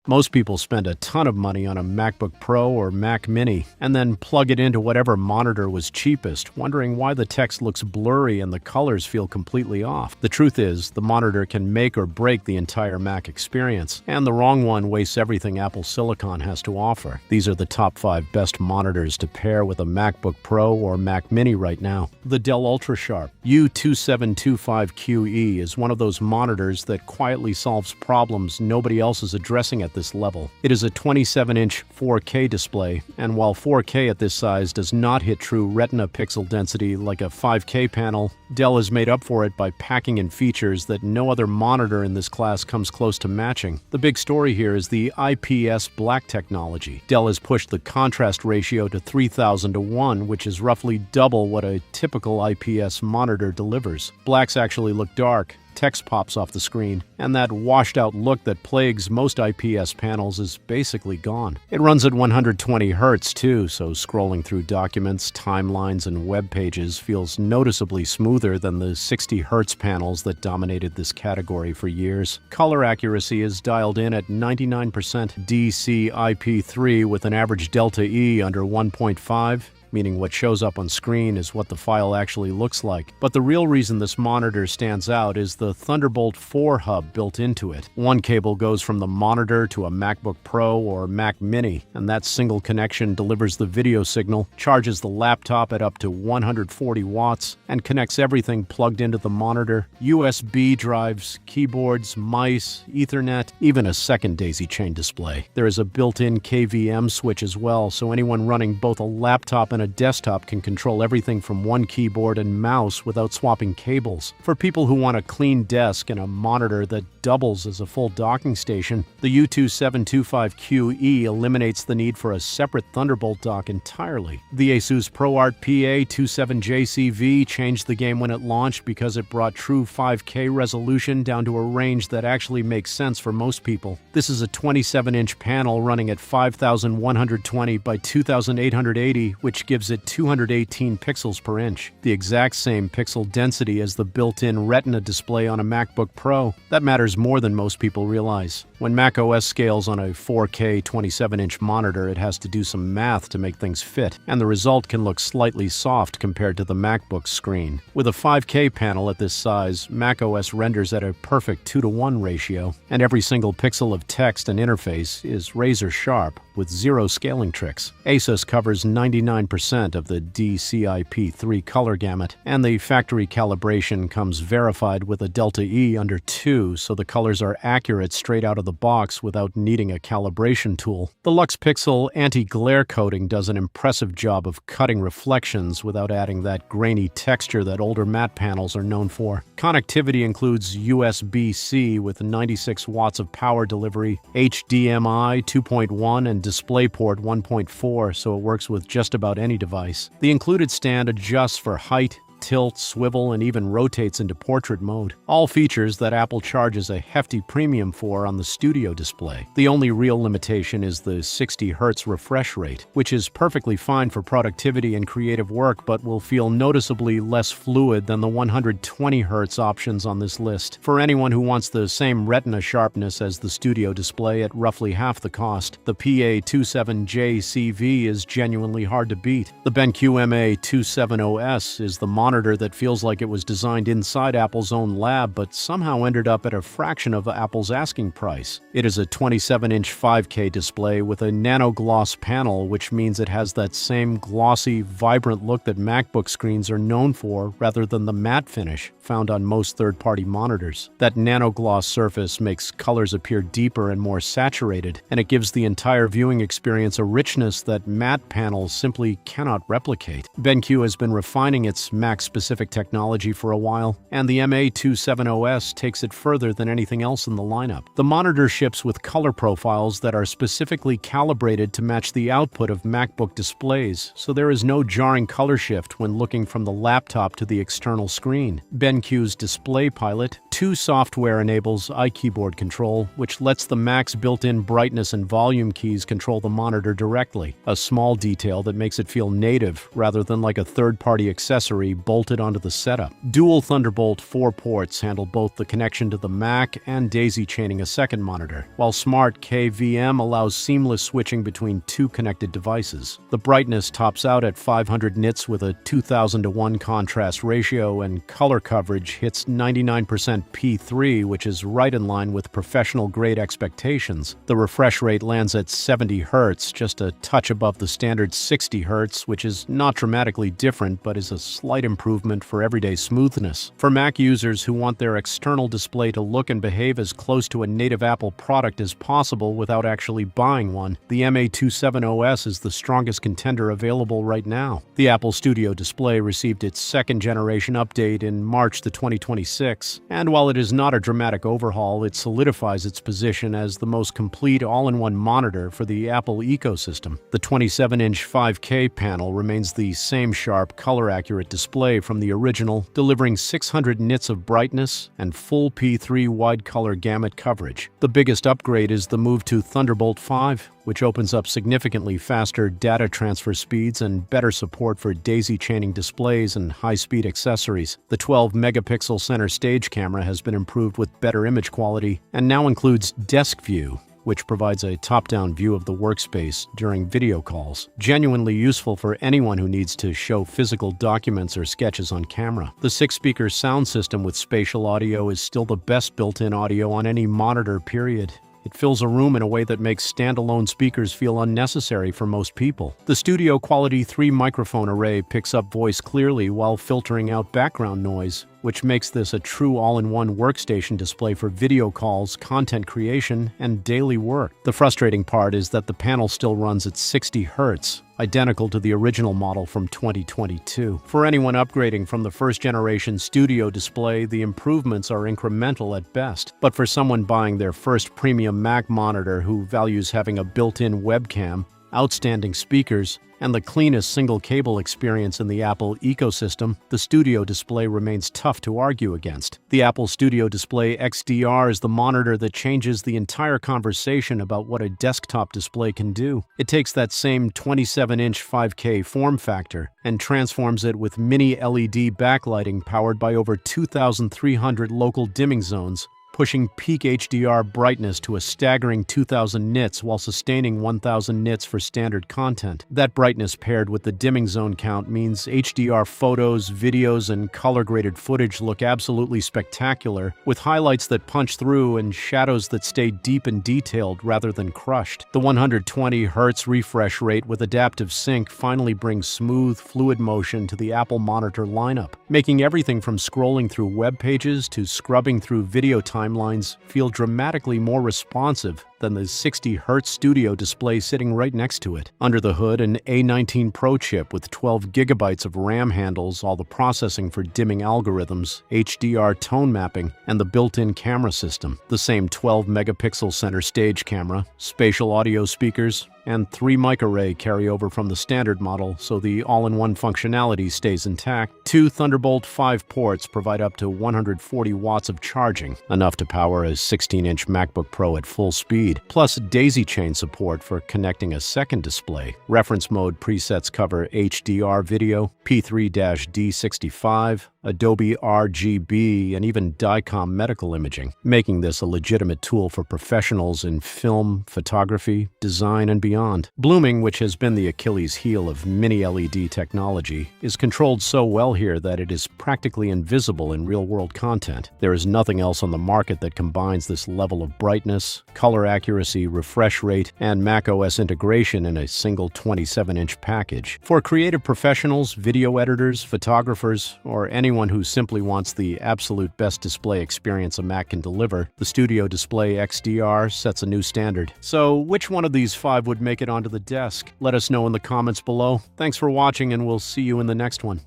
Most people spend a ton of money on a MacBook Pro or Mac Mini and then plug it into whatever monitor was cheapest, wondering why the text looks blurry and the colors feel completely off. The truth is, the monitor can make or break the entire Mac experience, and the wrong one wastes everything Apple Silicon has to offer. These are the top 5 best monitors to pair with a MacBook Pro or Mac Mini right now. The Dell UltraSharp U2725QE is one of those monitors that quietly solves problems nobody else is addressing at this level. It is a 27-inch 4K display, and while 4K at this size does not hit true Retina pixel density like a 5K panel, Dell has made up for it by packing in features that no other monitor in this class comes close to matching. The big story here is the IPS black technology. Dell has pushed the contrast ratio to 3,000 to 1, which is roughly double what a typical IPS monitor delivers. Blacks actually look dark, text pops off the screen, and that washed-out look that plagues most IPS panels is basically gone. It runs at 120 Hz too, so scrolling through documents, timelines, and web pages feels noticeably smoother than the 60 Hz panels that dominated this category for years. Color accuracy is dialed in at 99% DCI-P3 with an average delta E under 1.5, meaning what shows up on screen is what the file actually looks like. But the real reason this monitor stands out is the Thunderbolt 4 hub built into it. One cable goes from the monitor to a MacBook Pro or Mac Mini, and that single connection delivers the video signal, charges the laptop at up to 140 watts, and connects everything plugged into the monitor: USB drives, keyboards, mice, Ethernet, even a second daisy chain display. There is a built-in KVM switch as well, so anyone running both a laptop and a desktop can control everything from one keyboard and mouse without swapping cables. For people who want a clean desk and a monitor that doubles as a full docking station, the U2725QE eliminates the need for a separate Thunderbolt dock entirely. The ASUS ProArt PA27JCV changed the game when it launched because it brought true 5K resolution down to a range that actually makes sense for most people. This is a 27-inch panel running at 5120 by 2880, which gives it 218 pixels per inch, the exact same pixel density as the built-in Retina display on a MacBook Pro. That matters more than most people realize. When macOS scales on a 4K 27-inch monitor, it has to do some math to make things fit, and the result can look slightly soft compared to the MacBook screen. With a 5K panel at this size, macOS renders at a perfect 2-to-1 ratio, and every single pixel of text and interface is razor sharp with zero scaling tricks. ASUS covers 99% of the DCI-P3 color gamut, and the factory calibration comes verified with a delta E under 2, so the colors are accurate straight out of the box without needing a calibration tool. The Lux Pixel anti-glare coating does an impressive job of cutting reflections without adding that grainy texture that older matte panels are known for. Connectivity includes USB-C with 96 watts of power delivery, HDMI 2.1, and DisplayPort 1.4, so it works with just about any device. The included stand adjusts for height, tilt, swivel, and even rotates into portrait mode. All features that Apple charges a hefty premium for on the Studio display. The only real limitation is the 60 Hz refresh rate, which is perfectly fine for productivity and creative work, but will feel noticeably less fluid than the 120 Hz options on this list. For anyone who wants the same Retina sharpness as the Studio display at roughly half the cost, the PA27JCV is genuinely hard to beat. The BenQ MA270OS is the monitor that feels like it was designed inside Apple's own lab but somehow ended up at a fraction of Apple's asking price. It is a 27-inch 5K display with a nano-gloss panel, which means it has that same glossy, vibrant look that MacBook screens are known for rather than the matte finish found on most third-party monitors. That nano-gloss surface makes colors appear deeper and more saturated, and it gives the entire viewing experience a richness that matte panels simply cannot replicate. BenQ has been refining its Mac-specific technology for a while, and the MA270OS takes it further than anything else in the lineup. The monitor ships with color profiles that are specifically calibrated to match the output of MacBook displays, so there is no jarring color shift when looking from the laptop to the external screen. BenQ's Display Pilot 2 software enables iKeyboard control, which lets the Mac's built-in brightness and volume keys control the monitor directly, a small detail that makes it feel native rather than like a third-party accessory bolted onto the setup. Dual Thunderbolt 4 ports handle both the connection to the Mac and daisy-chaining a second monitor, while Smart KVM allows seamless switching between two connected devices. The brightness tops out at 500 nits with a 2000:1 contrast ratio, and color coverage hits 99% P3, which is right in line with professional-grade expectations. The refresh rate lands at 70 Hz, just a touch above the standard 60 Hz, which is not dramatically different but is a slight improvement for everyday smoothness. For Mac users who want their external display to look and behave as close to a native Apple product as possible without actually buying one, the MA270OS is the strongest contender available right now. The Apple Studio display received its second-generation update in March 2026, and while it is not a dramatic overhaul, it solidifies its position as the most complete all-in-one monitor for the Apple ecosystem. The 27-inch 5K panel remains the same sharp, color-accurate display from the original, delivering 600 nits of brightness and full P3 wide color gamut coverage. The biggest upgrade is the move to Thunderbolt 5, which opens up significantly faster data transfer speeds and better support for daisy-chaining displays and high-speed accessories. The 12-megapixel center stage camera has been improved with better image quality and now includes Desk View, which provides a top-down view of the workspace during video calls, genuinely useful for anyone who needs to show physical documents or sketches on camera. The 6-speaker sound system with spatial audio is still the best built-in audio on any monitor, period. It fills a room in a way that makes standalone speakers feel unnecessary for most people. The studio-quality 3-microphone array picks up voice clearly while filtering out background noise, which makes this a true all-in-one workstation display for video calls, content creation, and daily work. The frustrating part is that the panel still runs at 60 Hz, identical to the original model from 2022. For anyone upgrading from the first-generation Studio display, the improvements are incremental at best. But for someone buying their first premium Mac monitor who values having a built-in webcam, outstanding speakers, and the cleanest single-cable experience in the Apple ecosystem, the Studio display remains tough to argue against. The Apple Studio Display XDR is the monitor that changes the entire conversation about what a desktop display can do. It takes that same 27-inch 5K form factor and transforms it with mini LED backlighting powered by over 2,300 local dimming zones, pushing peak HDR brightness to a staggering 2,000 nits while sustaining 1,000 nits for standard content. That brightness paired with the dimming zone count means HDR photos, videos, and color-graded footage look absolutely spectacular, with highlights that punch through and shadows that stay deep and detailed rather than crushed. The 120 Hz refresh rate with adaptive sync finally brings smooth, fluid motion to the Apple monitor lineup, making everything from scrolling through web pages to scrubbing through video timelines feel dramatically more responsive than the 60 Hz Studio display sitting right next to it. Under the hood, an A19 Pro chip with 12 gigabytes of RAM handles all the processing for dimming algorithms, HDR tone mapping, and the built-in camera system. The same 12-megapixel center stage camera, spatial audio speakers, and 3-mic array carry over from the standard model, so the all-in-one functionality stays intact. 2 Thunderbolt 5 ports provide up to 140 watts of charging, enough to power a 16-inch MacBook Pro at full speed, plus daisy chain support for connecting a second display. Reference mode presets cover HDR video, P3-D65, Adobe RGB, and even DICOM medical imaging, making this a legitimate tool for professionals in film, photography, design, and beyond. Blooming, which has been the Achilles heel of mini-LED technology, is controlled so well here that it is practically invisible in real-world content. There is nothing else on the market that combines this level of brightness, color accuracy, refresh rate, and macOS integration in a single 27-inch package. For creative professionals, video editors, photographers, or anyone who simply wants the absolute best display experience a Mac can deliver, the Studio Display XDR sets a new standard. So, which one of these 5 would make it onto the desk? Let us know in the comments below. Thanks for watching, and we'll see you in the next one.